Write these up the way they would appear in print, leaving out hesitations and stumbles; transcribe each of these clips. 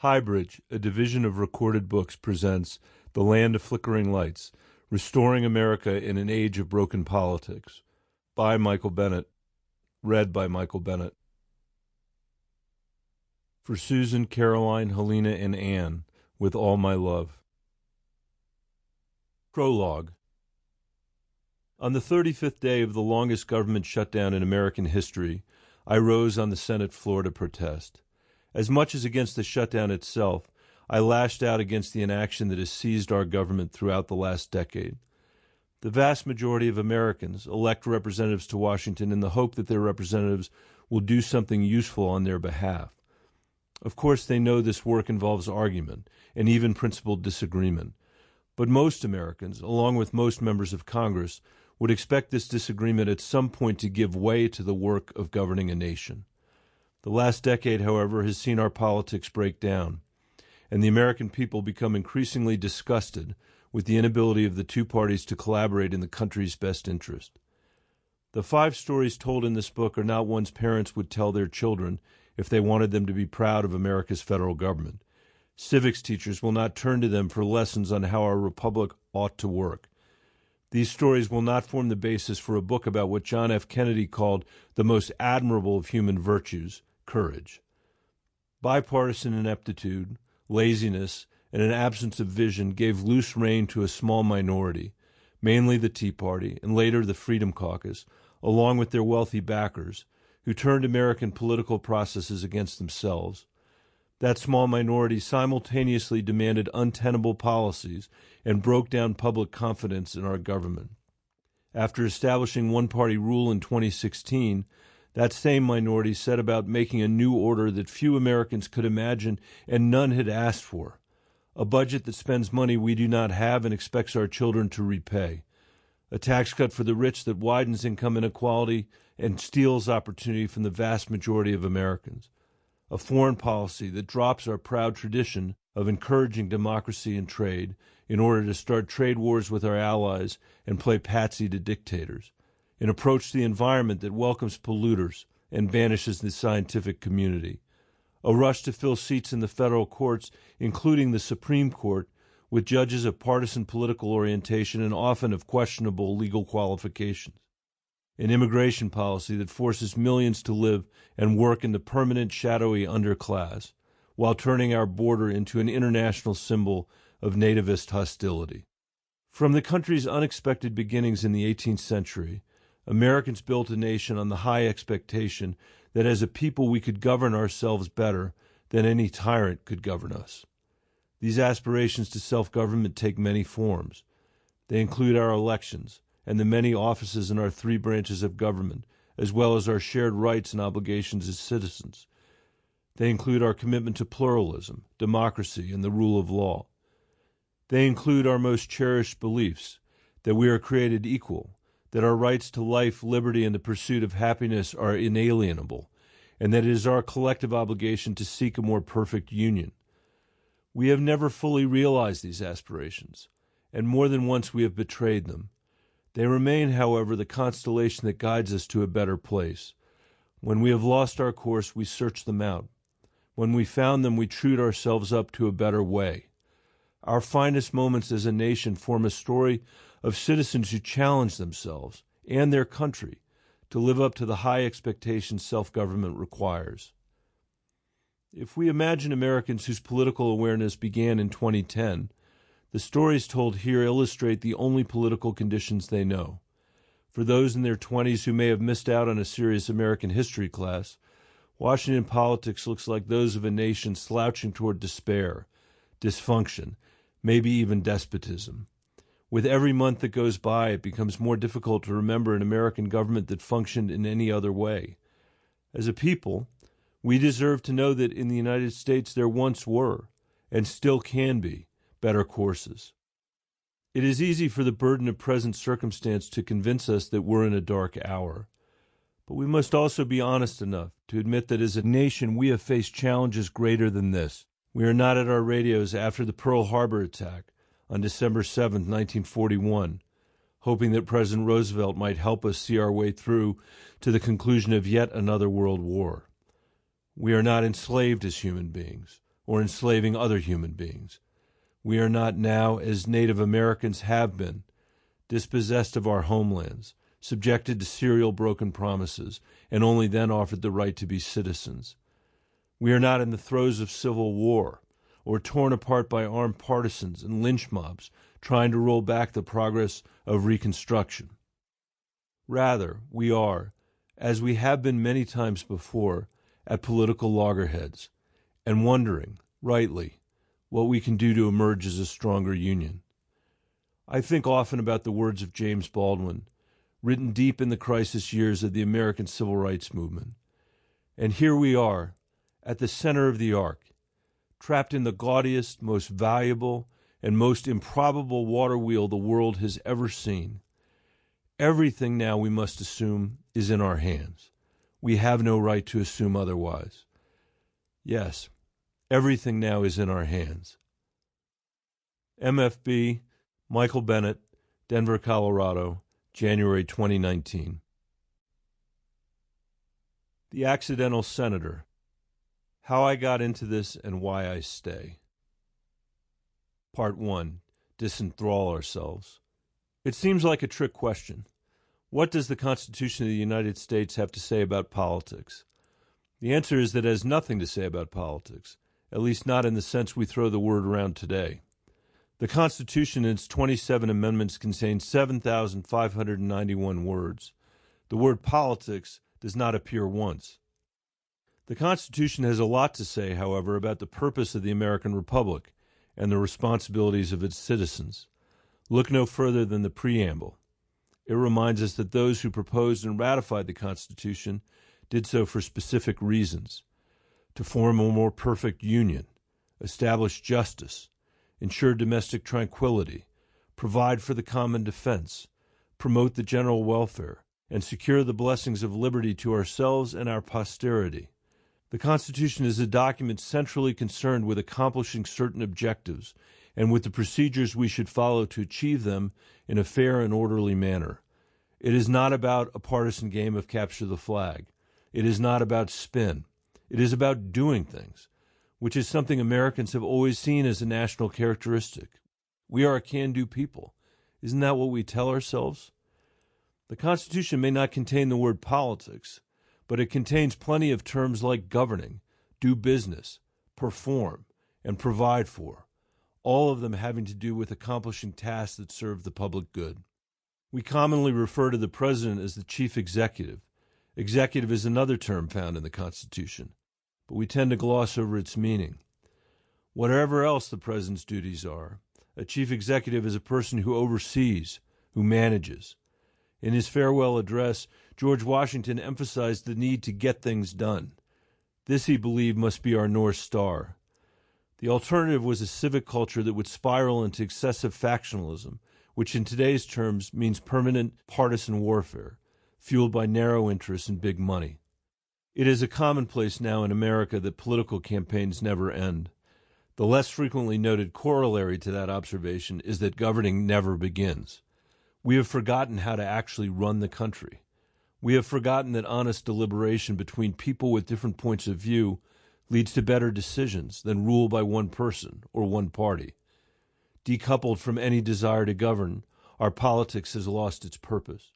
HighBridge, a division of Recorded Books, presents The Land of Flickering Lights, Restoring America in an Age of Broken Politics, by Michael Bennet, read by Michael Bennet. For Susan, Caroline, Helena, and Anne, with all my love. Prologue. On the 35th day of the longest government shutdown in American history, I rose on the Senate floor to protest. As much as against the shutdown itself, I lashed out against the inaction that has seized our government throughout the last decade. The vast majority of Americans elect representatives to Washington in the hope that their representatives will do something useful on their behalf. Of course, they know this work involves argument and even principled disagreement. But most Americans, along with most members of Congress, would expect this disagreement at some point to give way to the work of governing a nation. The last decade, however, has seen our politics break down, and the American people become increasingly disgusted with the inability of the two parties to collaborate in the country's best interest. The 5 stories told in this book are not ones parents would tell their children if they wanted them to be proud of America's federal government. Civics teachers will not turn to them for lessons on how our republic ought to work. These stories will not form the basis for a book about what John F. Kennedy called the most admirable of human virtues, courage. Bipartisan ineptitude, laziness, and an absence of vision gave loose rein to a small minority, mainly the Tea Party and later the Freedom Caucus, along with their wealthy backers, who turned American political processes against themselves. That small minority simultaneously demanded untenable policies and broke down public confidence in our government. After establishing one-party rule in 2016, that same minority set about making a new order that few Americans could imagine and none had asked for. A budget that spends money we do not have and expects our children to repay. A tax cut for the rich that widens income inequality and steals opportunity from the vast majority of Americans. A foreign policy that drops our proud tradition of encouraging democracy and trade in order to start trade wars with our allies and play patsy to dictators. An approach to the environment that welcomes polluters and banishes the scientific community. A rush to fill seats in the federal courts, including the Supreme Court, with judges of partisan political orientation and often of questionable legal qualifications. An immigration policy that forces millions to live and work in the permanent shadowy underclass, while turning our border into an international symbol of nativist hostility. From the country's unexpected beginnings in the 18th century, Americans built a nation on the high expectation that as a people we could govern ourselves better than any tyrant could govern us. These aspirations to self-government take many forms. They include our elections and the many offices in our 3 branches of government, as well as our shared rights and obligations as citizens. They include our commitment to pluralism, democracy, and the rule of law. They include our most cherished beliefs, that we are created equal, that our rights to life, liberty, and the pursuit of happiness are inalienable, and that it is our collective obligation to seek a more perfect union. We have never fully realized these aspirations, and more than once we have betrayed them. They remain, however, the constellation that guides us to a better place. When we have lost our course, we search them out. When we found them, we trued ourselves up to a better way. Our finest moments as a nation form a story of citizens who challenge themselves and their country to live up to the high expectations self-government requires. If we imagine Americans whose political awareness began in 2010, the stories told here illustrate the only political conditions they know. For those in their 20s who may have missed out on a serious American history class, Washington politics looks like those of a nation slouching toward despair, dysfunction, maybe even despotism. With every month that goes by, it becomes more difficult to remember an American government that functioned in any other way. As a people, we deserve to know that in the United States there once were, and still can be, better courses. It is easy for the burden of present circumstance to convince us that we're in a dark hour. But we must also be honest enough to admit that as a nation we have faced challenges greater than this. We are not at our radios after the Pearl Harbor attack on December 7, 1941, hoping that President Roosevelt might help us see our way through to the conclusion of yet another world war. We are not enslaved as human beings, or enslaving other human beings. We are not now, as Native Americans have been, dispossessed of our homelands, subjected to serial broken promises, and only then offered the right to be citizens. We are not in the throes of civil war, or torn apart by armed partisans and lynch mobs trying to roll back the progress of Reconstruction. Rather, we are, as we have been many times before, at political loggerheads, and wondering, rightly, what we can do to emerge as a stronger union. I think often about the words of James Baldwin, written deep in the crisis years of the American Civil Rights Movement. And here we are, at the center of the arc, trapped in the gaudiest, most valuable, and most improbable water wheel the world has ever seen. Everything now, we must assume, is in our hands. We have no right to assume otherwise. Yes, everything now is in our hands. MFB, Michael Bennet, Denver, Colorado, January 2019. The Accidental Senator. How I Got Into This and Why I Stay. Part 1. Disenthrall Ourselves. It seems like a trick question. What does the Constitution of the United States have to say about politics? The answer is that it has nothing to say about politics, at least not in the sense we throw the word around today. The Constitution in its 27 amendments contains 7,591 words. The word politics does not appear once. The Constitution has a lot to say, however, about the purpose of the American Republic and the responsibilities of its citizens. Look no further than the preamble. It reminds us that those who proposed and ratified the Constitution did so for specific reasons: to form a more perfect union, establish justice, ensure domestic tranquility, provide for the common defense, promote the general welfare, and secure the blessings of liberty to ourselves and our posterity. The Constitution is a document centrally concerned with accomplishing certain objectives and with the procedures we should follow to achieve them in a fair and orderly manner. It is not about a partisan game of capture the flag. It is not about spin. It is about doing things, which is something Americans have always seen as a national characteristic. We are a can-do people. Isn't that what we tell ourselves? The Constitution may not contain the word politics, but it contains plenty of terms like governing, do business, perform, and provide for, all of them having to do with accomplishing tasks that serve the public good. We commonly refer to the president as the chief executive. Executive is another term found in the Constitution, but we tend to gloss over its meaning. Whatever else the president's duties are, a chief executive is a person who oversees, who manages. In his farewell address, George Washington emphasized the need to get things done. This, he believed, must be our North Star. The alternative was a civic culture that would spiral into excessive factionalism, which in today's terms means permanent partisan warfare, fueled by narrow interests and big money. It is a commonplace now in America that political campaigns never end. The less frequently noted corollary to that observation is that governing never begins. We have forgotten how to actually run the country. We have forgotten that honest deliberation between people with different points of view leads to better decisions than rule by one person or one party. Decoupled from any desire to govern, our politics has lost its purpose.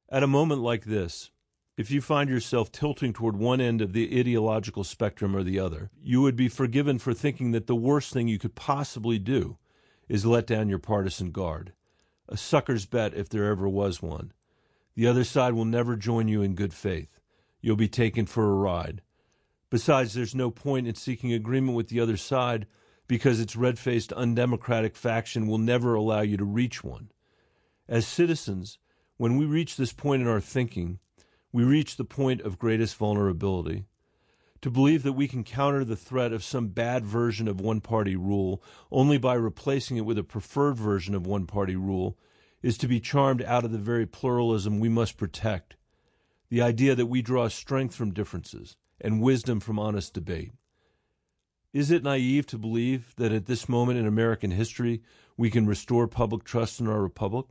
At a moment like this, if you find yourself tilting toward one end of the ideological spectrum or the other, you would be forgiven for thinking that the worst thing you could possibly do is let down your partisan guard. A sucker's bet if there ever was one. The other side will never join you in good faith. You'll be taken for a ride. Besides, there's no point in seeking agreement with the other side because its red-faced, undemocratic faction will never allow you to reach one. As citizens, when we reach this point in our thinking, we reach the point of greatest vulnerability. To believe that we can counter the threat of some bad version of one-party rule only by replacing it with a preferred version of one-party rule is to be charmed out of the very pluralism we must protect, the idea that we draw strength from differences and wisdom from honest debate. Is it naive to believe that at this moment in American history we can restore public trust in our republic?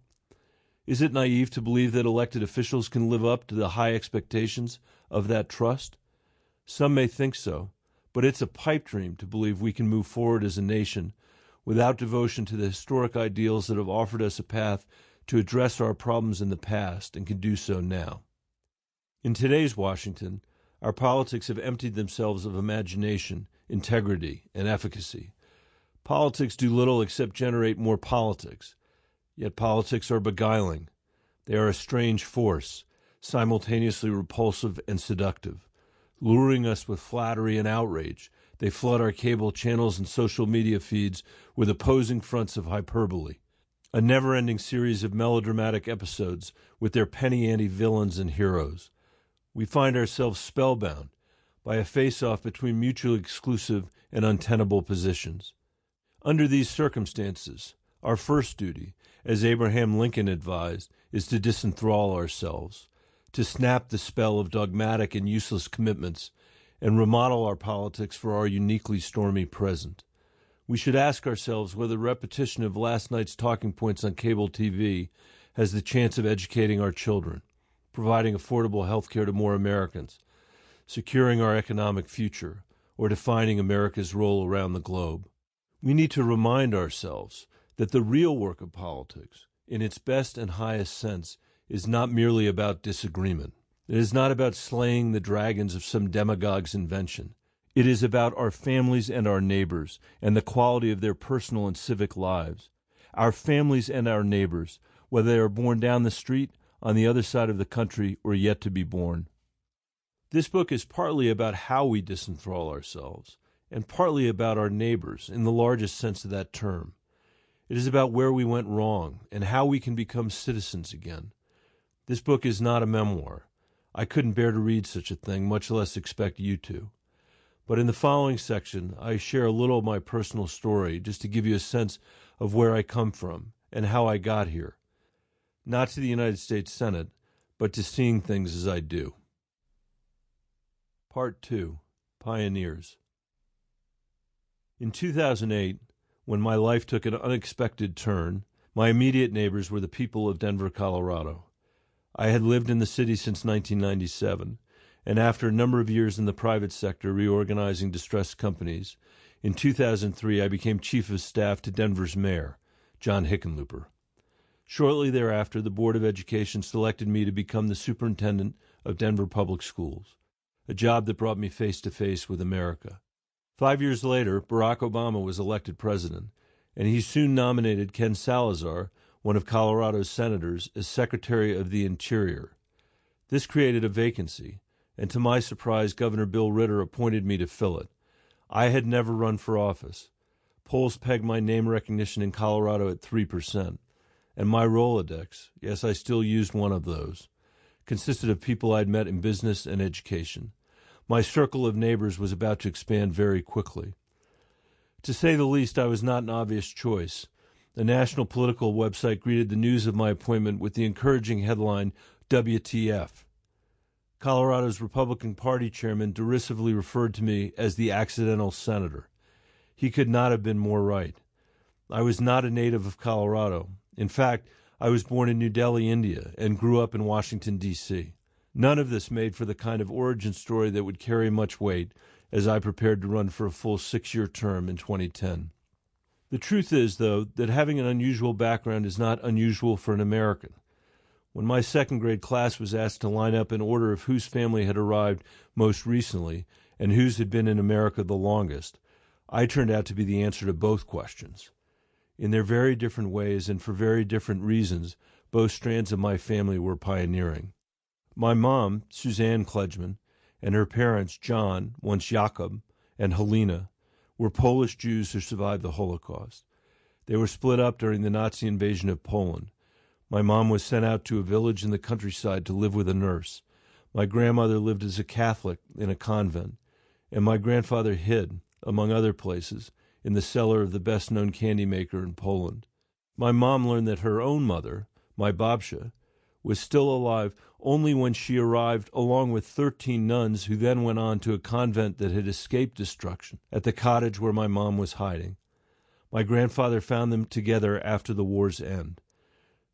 Is it naive to believe that elected officials can live up to the high expectations of that trust? Some may think so, but it's a pipe dream to believe we can move forward as a nation without devotion to the historic ideals that have offered us a path to address our problems in the past and can do so now. In today's Washington, our politics have emptied themselves of imagination, integrity, and efficacy. Politics do little except generate more politics. Yet politics are beguiling. They are a strange force, simultaneously repulsive and seductive. Luring us with flattery and outrage, they flood our cable channels and social media feeds with opposing fronts of hyperbole. A never-ending series of melodramatic episodes with their penny-ante villains and heroes. We find ourselves spellbound by a face-off between mutually exclusive and untenable positions. Under these circumstances, our first duty, as Abraham Lincoln advised, is to disenthrall ourselves, to snap the spell of dogmatic and useless commitments, and remodel our politics for our uniquely stormy present. We should ask ourselves whether repetition of last night's talking points on cable TV has the chance of educating our children, providing affordable health care to more Americans, securing our economic future, or defining America's role around the globe. We need to remind ourselves that the real work of politics, in its best and highest sense, is not merely about disagreement. It is not about slaying the dragons of some demagogue's invention. It is about our families and our neighbors and the quality of their personal and civic lives. Our families and our neighbors, whether they are born down the street, on the other side of the country, or yet to be born. This book is partly about how we disenthrall ourselves, and partly about our neighbors in the largest sense of that term. It is about where we went wrong and how we can become citizens again. This book is not a memoir. I couldn't bear to read such a thing, much less expect you to. But in the following section, I share a little of my personal story just to give you a sense of where I come from and how I got here. Not to the United States Senate, but to seeing things as I do. Part 2. Pioneers. In 2008, when my life took an unexpected turn, my immediate neighbors were the people of Denver, Colorado. I had lived in the city since 1997, and after a number of years in the private sector reorganizing distressed companies, in 2003 I became chief of staff to Denver's mayor, John Hickenlooper. Shortly thereafter, the Board of Education selected me to become the superintendent of Denver Public Schools, a job that brought me face-to-face with America. 5 years later, Barack Obama was elected president, and he soon nominated Ken Salazar, one of Colorado's senators, as Secretary of the Interior. This created a vacancy, and to my surprise, Governor Bill Ritter appointed me to fill it. I had never run for office. Polls pegged my name recognition in Colorado at 3%, and my Rolodex, yes, I still used one of those, consisted of people I'd met in business and education. My circle of neighbors was about to expand very quickly. To say the least, I was not an obvious choice. A national political website greeted the news of my appointment with the encouraging headline, WTF. Colorado's Republican Party chairman derisively referred to me as the accidental senator. He could not have been more right. I was not a native of Colorado. In fact, I was born in New Delhi, India, and grew up in Washington, D.C. None of this made for the kind of origin story that would carry much weight as I prepared to run for a full 6-year term in 2010. The truth is, though, that having an unusual background is not unusual for an American. When my second-grade class was asked to line up in order of whose family had arrived most recently and whose had been in America the longest, I turned out to be the answer to both questions. In their very different ways and for very different reasons, both strands of my family were pioneering. My mom, Suzanne Kledgman, and her parents, John, once Jakob, and Helena, were Polish Jews who survived the Holocaust. They were split up during the Nazi invasion of Poland. My mom was sent out to a village in the countryside to live with a nurse. My grandmother lived as a Catholic in a convent, and my grandfather hid, among other places, in the cellar of the best-known candy maker in Poland. My mom learned that her own mother, my babcia, was still alive only when she arrived along with 13 nuns who then went on to a convent that had escaped destruction at the cottage where my mom was hiding. My grandfather found them together after the war's end.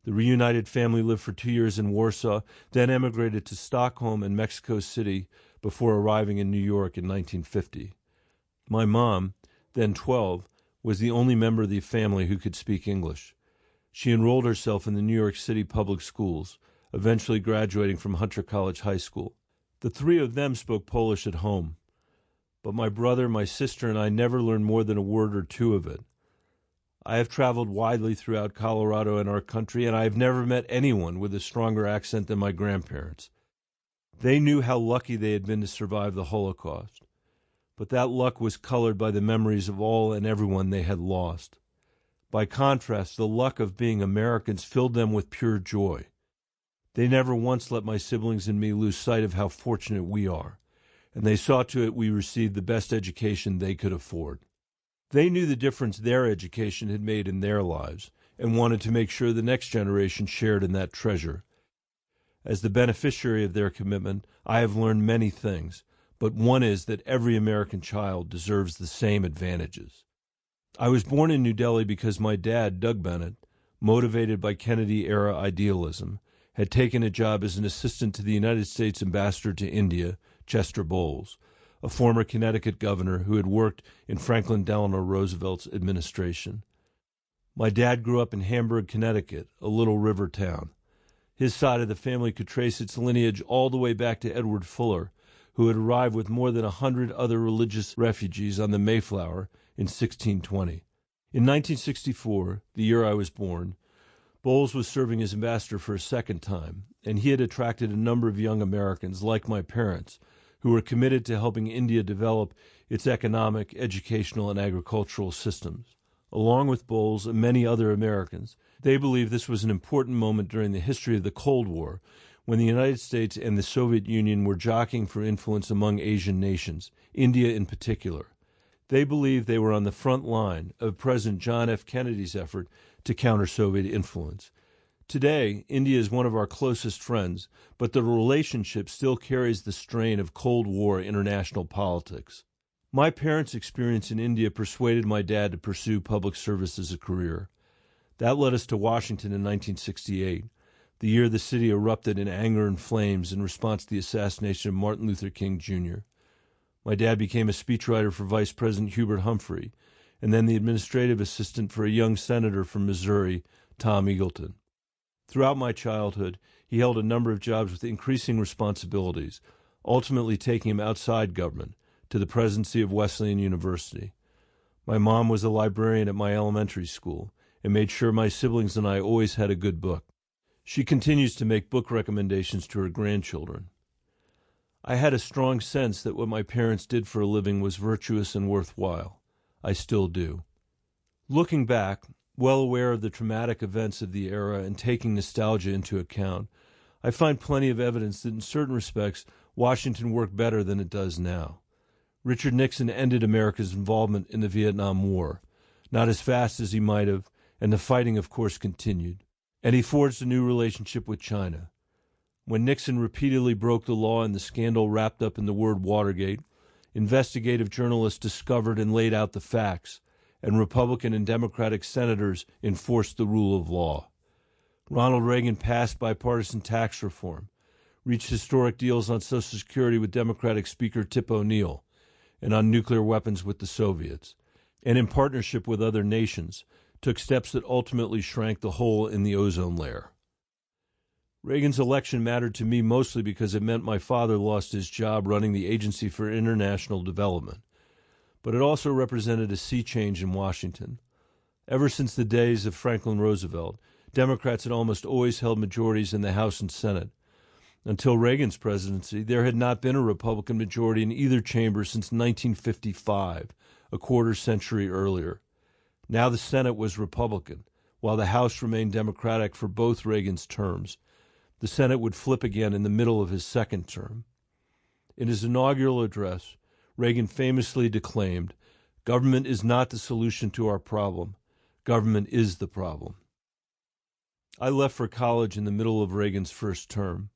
The reunited family lived for 2 years in Warsaw, then emigrated to Stockholm and Mexico City before arriving in New York in 1950. My mom, then 12, was the only member of the family who could speak English. She enrolled herself in the New York City public schools, eventually graduating from Hunter College High School. The three of them spoke Polish at home, but my brother, my sister, and I never learned more than a word or two of it. I have traveled widely throughout Colorado and our country, and I have never met anyone with a stronger accent than my grandparents. They knew how lucky they had been to survive the Holocaust, but that luck was colored by the memories of all and everyone they had lost. By contrast, the luck of being Americans filled them with pure joy. They never once let my siblings and me lose sight of how fortunate we are, and they saw to it we received the best education they could afford. They knew the difference their education had made in their lives and wanted to make sure the next generation shared in that treasure. As the beneficiary of their commitment, I have learned many things, but one is that every American child deserves the same advantages. I was born in New Delhi because my dad, Doug Bennet, motivated by Kennedy-era idealism, had taken a job as an assistant to the United States ambassador to India, Chester Bowles, a former Connecticut governor who had worked in Franklin Delano Roosevelt's administration. My dad grew up in Hamburg, Connecticut, a little river town. His side of the family could trace its lineage all the way back to Edward Fuller, who had arrived with more than 100 other religious refugees on the Mayflower in 1620. In 1964, the year I was born, Bowles was serving as ambassador for a second time, and he had attracted a number of young Americans, like my parents, who were committed to helping India develop its economic, educational, and agricultural systems. Along with Bowles and many other Americans, they believed this was an important moment during the history of the Cold War, when the United States and the Soviet Union were jockeying for influence among Asian nations, India in particular. They believed they were on the front line of President John F. Kennedy's effort to counter Soviet influence. Today, India is one of our closest friends, but the relationship still carries the strain of Cold War international politics. My parents' experience in India persuaded my dad to pursue public service as a career. That led us to Washington in 1968, the year the city erupted in anger and flames in response to the assassination of Martin Luther King, Jr. My dad became a speechwriter for Vice President Hubert Humphrey, and then the administrative assistant for a young senator from Missouri, Tom Eagleton. Throughout my childhood, he held a number of jobs with increasing responsibilities, ultimately taking him outside government, to the presidency of Wesleyan University. My mom was a librarian at my elementary school and made sure my siblings and I always had a good book. She continues to make book recommendations to her grandchildren. I had a strong sense that what my parents did for a living was virtuous and worthwhile. I still do. Looking back, well aware of the traumatic events of the era and taking nostalgia into account, I find plenty of evidence that in certain respects Washington worked better than it does now. Richard Nixon ended America's involvement in the Vietnam War, not as fast as he might have, and the fighting, of course, continued. And he forged a new relationship with China. When Nixon repeatedly broke the law and the scandal wrapped up in the word Watergate, investigative journalists discovered and laid out the facts, and Republican and Democratic senators enforced the rule of law. Ronald Reagan passed bipartisan tax reform, reached historic deals on Social Security with Democratic Speaker Tip O'Neill, and on nuclear weapons with the Soviets, and in partnership with other nations, took steps that ultimately shrank the hole in the ozone layer. Reagan's election mattered to me mostly because it meant my father lost his job running the Agency for International Development, but it also represented a sea change in Washington. Ever since the days of Franklin Roosevelt, Democrats had almost always held majorities in the House and Senate. Until Reagan's presidency, there had not been a Republican majority in either chamber since 1955, a quarter century earlier. Now the Senate was Republican, while the House remained Democratic for both Reagan's terms. The Senate would flip again in the middle of his second term. In his inaugural address, Reagan famously declaimed, "Government is not the solution to our problem. Government is the problem." I left for college in the middle of Reagan's first term.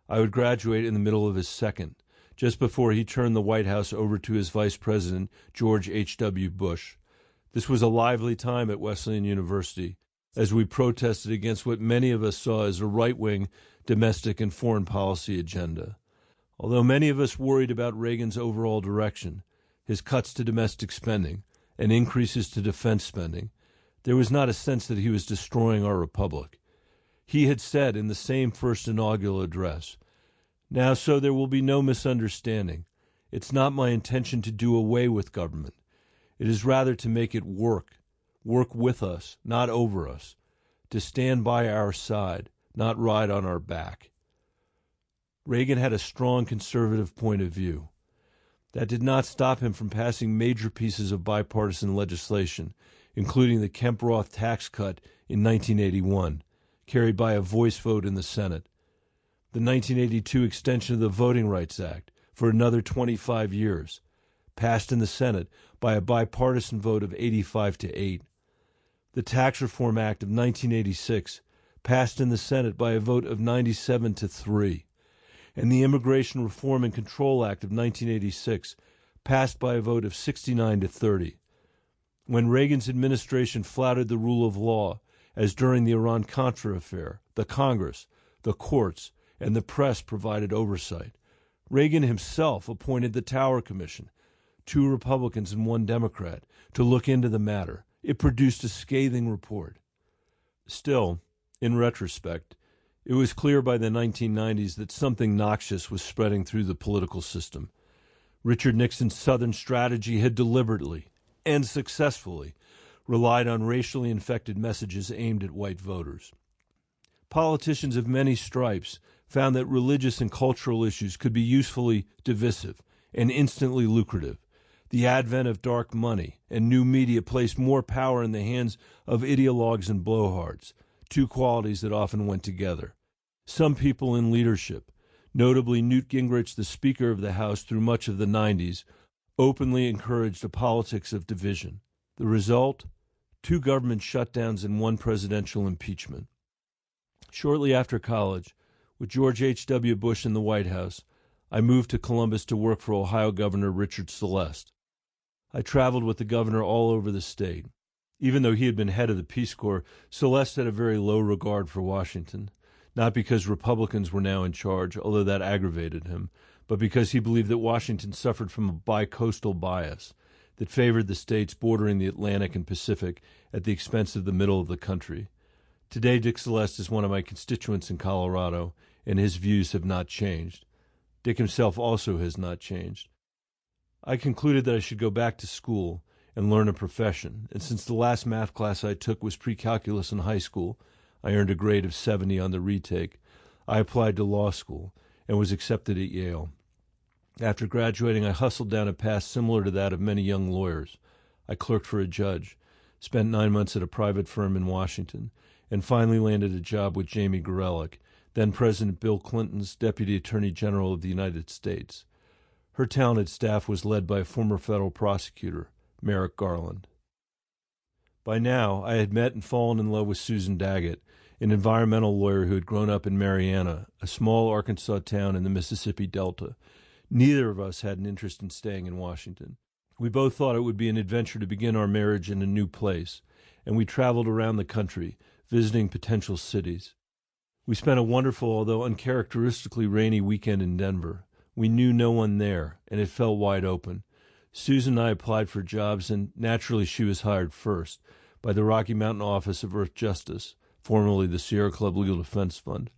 I would graduate in the middle of his second, just before he turned the White House over to his vice president, George H.W. Bush. This was a lively time at Wesleyan University, as we protested against what many of us saw as a right-wing domestic and foreign policy agenda. Although many of us worried about Reagan's overall direction, his cuts to domestic spending, and increases to defense spending, there was not a sense that he was destroying our republic. He had said in the same first inaugural address, "Now, so there will be no misunderstanding. It's not my intention to do away with government. It is rather to make it work with us, not over us, to stand by our side, not ride on our back." Reagan had a strong conservative point of view. That did not stop him from passing major pieces of bipartisan legislation, including the Kemp-Roth tax cut in 1981, carried by a voice vote in the Senate, the 1982 extension of the Voting Rights Act for another 25 years, passed in the Senate by a bipartisan vote of 85-8, the Tax Reform Act of 1986, passed in the Senate by a vote of 97-3, and the Immigration Reform and Control Act of 1986, passed by a vote of 69-30. When Reagan's administration flouted the rule of law, as during the Iran-Contra affair, the Congress, the courts, and the press provided oversight, Reagan himself appointed the Tower Commission, 2 Republicans and 1 Democrat, to look into the matter. It produced a scathing report. Still, in retrospect, it was clear by the 1990s that something noxious was spreading through the political system. Richard Nixon's Southern strategy had deliberately and successfully relied on racially infected messages aimed at white voters. Politicians of many stripes found that religious and cultural issues could be usefully divisive and instantly lucrative. The advent of dark money and new media placed more power in the hands of ideologues and blowhards, 2 qualities that often went together. Some people in leadership, notably Newt Gingrich, the Speaker of the House through much of the 90s, openly encouraged a politics of division. The result? 2 government shutdowns and 1 presidential impeachment. Shortly after college, with George H.W. Bush in the White House, I moved to Columbus to work for Ohio Governor Richard Celeste. I traveled with the governor all over the state. Even though he had been head of the Peace Corps, Celeste had a very low regard for Washington, not because Republicans were now in charge, although that aggravated him, but because he believed that Washington suffered from a bi-coastal bias that favored the states bordering the Atlantic and Pacific at the expense of the middle of the country. Today, Dick Celeste is one of my constituents in Colorado, and his views have not changed. Dick himself also has not changed. I concluded that I should go back to school and learn a profession, and since the last math class I took was pre-calculus in high school, I earned a grade of 70 on the retake. I applied to law school and was accepted at Yale. After graduating, I hustled down a path similar to that of many young lawyers. I clerked for a judge, spent 9 months at a private firm in Washington, and finally landed a job with Jamie Gorelick, then President Bill Clinton's Deputy Attorney General of the United States. Her talented staff was led by a former federal prosecutor, Merrick Garland. By now, I had met and fallen in love with Susan Daggett, an environmental lawyer who had grown up in Marianna, a small Arkansas town in the Mississippi Delta. Neither of us had an interest in staying in Washington. We both thought it would be an adventure to begin our marriage in a new place, and we traveled around the country, visiting potential cities. We spent a wonderful, although uncharacteristically rainy weekend in Denver. We knew no one there, and it felt wide open. Susan and I applied for jobs, and naturally she was hired first by the Rocky Mountain Office of Earth Justice, formerly the Sierra Club Legal Defense Fund.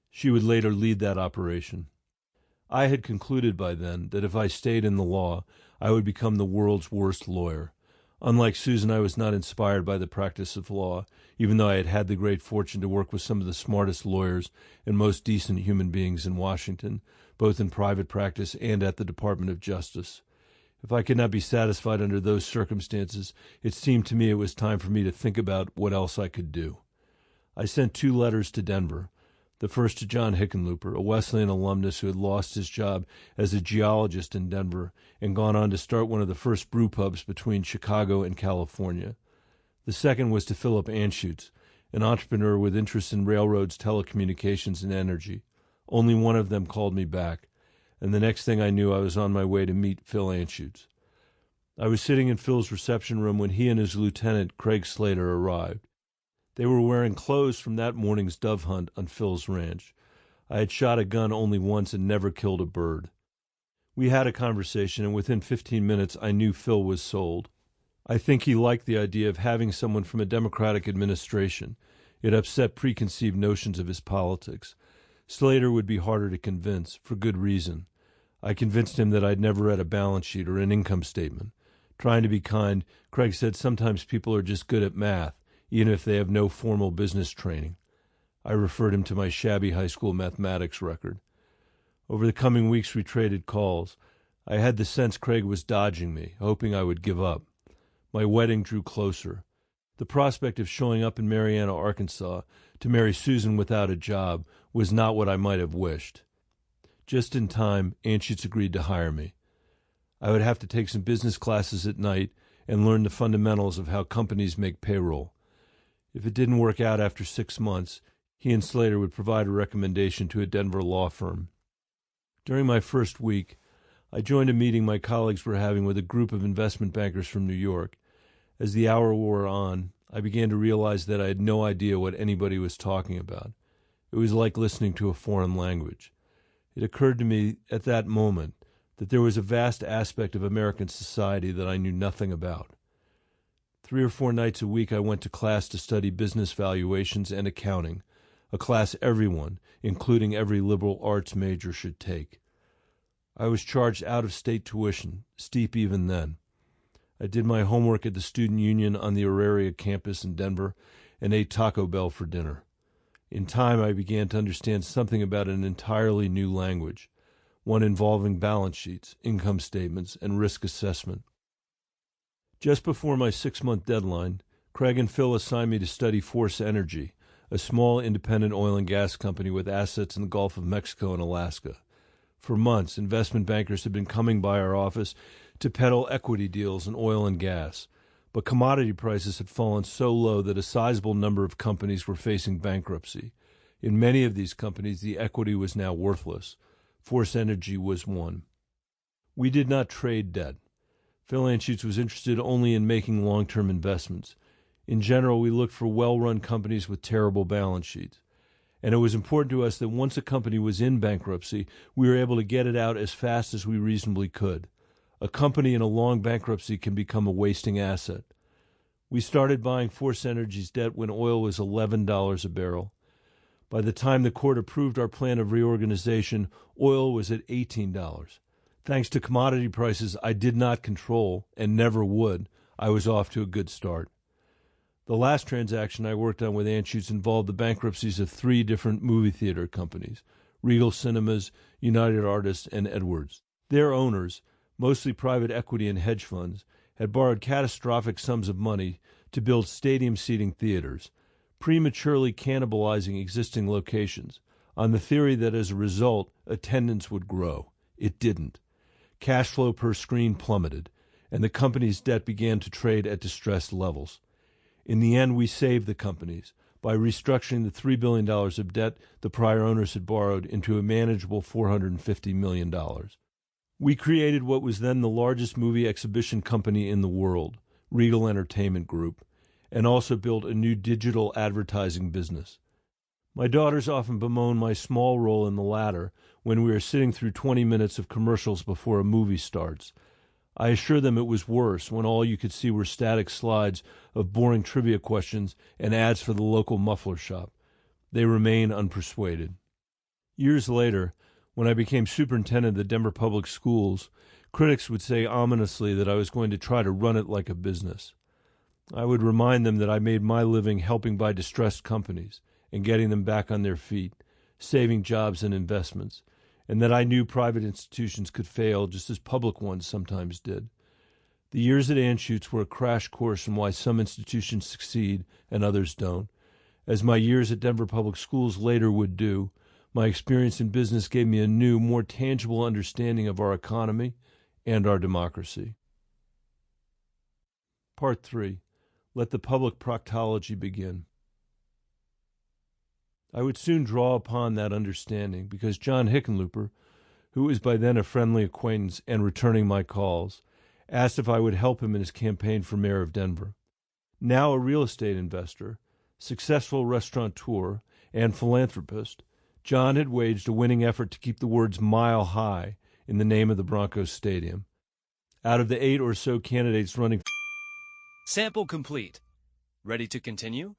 She would later lead that operation. I had concluded by then that if I stayed in the law, I would become the world's worst lawyer. Unlike Susan, I was not inspired by the practice of law, even though I had had the great fortune to work with some of the smartest lawyers and most decent human beings in Washington, both in private practice and at the Department of Justice. If I could not be satisfied under those circumstances, it seemed to me it was time for me to think about what else I could do. I sent 2 letters to Denver. The first to John Hickenlooper, a Wesleyan alumnus who had lost his job as a geologist in Denver and gone on to start one of the first brew pubs between Chicago and California. The second was to Philip Anschutz, an entrepreneur with interests in railroads, telecommunications, and energy. Only one of them called me back, and the next thing I knew I was on my way to meet Phil Anschutz. I was sitting in Phil's reception room when he and his lieutenant, Craig Slater, arrived. They were wearing clothes from that morning's dove hunt on Phil's ranch. I had shot a gun only once and never killed a bird. We had a conversation, and within 15 minutes I knew Phil was sold. I think he liked the idea of having someone from a Democratic administration. It upset preconceived notions of his politics. Slater would be harder to convince, for good reason. I convinced him that I'd never read a balance sheet or an income statement. Trying to be kind, Craig said sometimes people are just good at math, even if they have no formal business training. I referred him to my shabby high school mathematics record. Over the coming weeks we traded calls. I had the sense Craig was dodging me, hoping I would give up. My wedding drew closer. The prospect of showing up in Marianna, Arkansas, to marry Susan without a job was not what I might have wished. Just in time, Anschutz agreed to hire me. I would have to take some business classes at night and learn the fundamentals of how companies make payroll. If it didn't work out after 6 months, he and Slater would provide a recommendation to a Denver law firm. During my first week, I joined a meeting my colleagues were having with a group of investment bankers from New York. As the hour wore on, I began to realize that I had no idea what anybody was talking about. It was like listening to a foreign language. It occurred to me at that moment that there was a vast aspect of American society that I knew nothing about. 3 or 4 nights a week I went to class to study business valuations and accounting, a class everyone, including every liberal arts major, should take. I was charged out-of-state tuition, steep even then. I did my homework at the student union on the Auraria campus in Denver and ate Taco Bell for dinner. In time, I began to understand something about an entirely new language, one involving balance sheets, income statements, and risk assessment. Just before my 6-month deadline, Craig and Phil assigned me to study Force Energy, a small independent oil and gas company with assets in the Gulf of Mexico and Alaska. For months, investment bankers had been coming by our office to peddle equity deals in oil and gas, but commodity prices had fallen so low that a sizable number of companies were facing bankruptcy. In many of these companies, the equity was now worthless. Force Energy was one. We did not trade debt. Phil Anschutz was interested only in making long-term investments. In general, we looked for well-run companies with terrible balance sheets. And it was important to us that once a company was in bankruptcy, we were able to get it out as fast as we reasonably could. A company in a long bankruptcy can become a wasting asset. We started buying Force Energy's debt when oil was $11 a barrel. By the time the court approved our plan of reorganization, oil was at $18. Thanks to commodity prices I did not control and never would, I was off to a good start. The last transaction I worked on with Anschutz involved the bankruptcies of 3 different movie theater companies, Regal Cinemas, United Artists, and Edwards. Their owners, mostly private equity and hedge funds, had borrowed catastrophic sums of money to build stadium-seating theaters, prematurely cannibalizing existing locations, on the theory that as a result, attendance would grow. It didn't. Cash flow per screen plummeted, and the company's debt began to trade at distressed levels. In the end, we saved the companies by restructuring the $3 billion of debt the prior owners had borrowed into a manageable $450 million. We created what was then the largest movie exhibition company in the world, Regal Entertainment Group, and also built a new digital advertising business. My daughters often bemoan my small role in the latter when we are sitting through 20 minutes of commercials before a movie starts. I assure them it was worse when all you could see were static slides of boring trivia questions and ads for the local muffler shop. They remain unpersuaded. Years later, when I became superintendent of the Denver Public Schools, critics would say ominously that I was going to try to run it like a business. I would remind them that I made my living helping buy distressed companies and getting them back on their feet, saving jobs and investments, and that I knew private institutions could fail just as public ones sometimes did. The years at Anschutz were a crash course in why some institutions succeed and others don't. As my years at Denver Public Schools later would do, my experience in business gave me a new, more tangible understanding of our economy and our democracy. Part 3. Let the public proctology begin. I would soon draw upon that understanding because John Hickenlooper, who was by then a friendly acquaintance and returning my calls, asked if I would help him in his campaign for mayor of Denver. Now a real estate investor, successful restaurateur, and philanthropist, John had waged a winning effort to keep the words "mile high" in the name of the Broncos Stadium. Out of the 8 or so candidates running... Sample complete. Ready to continue?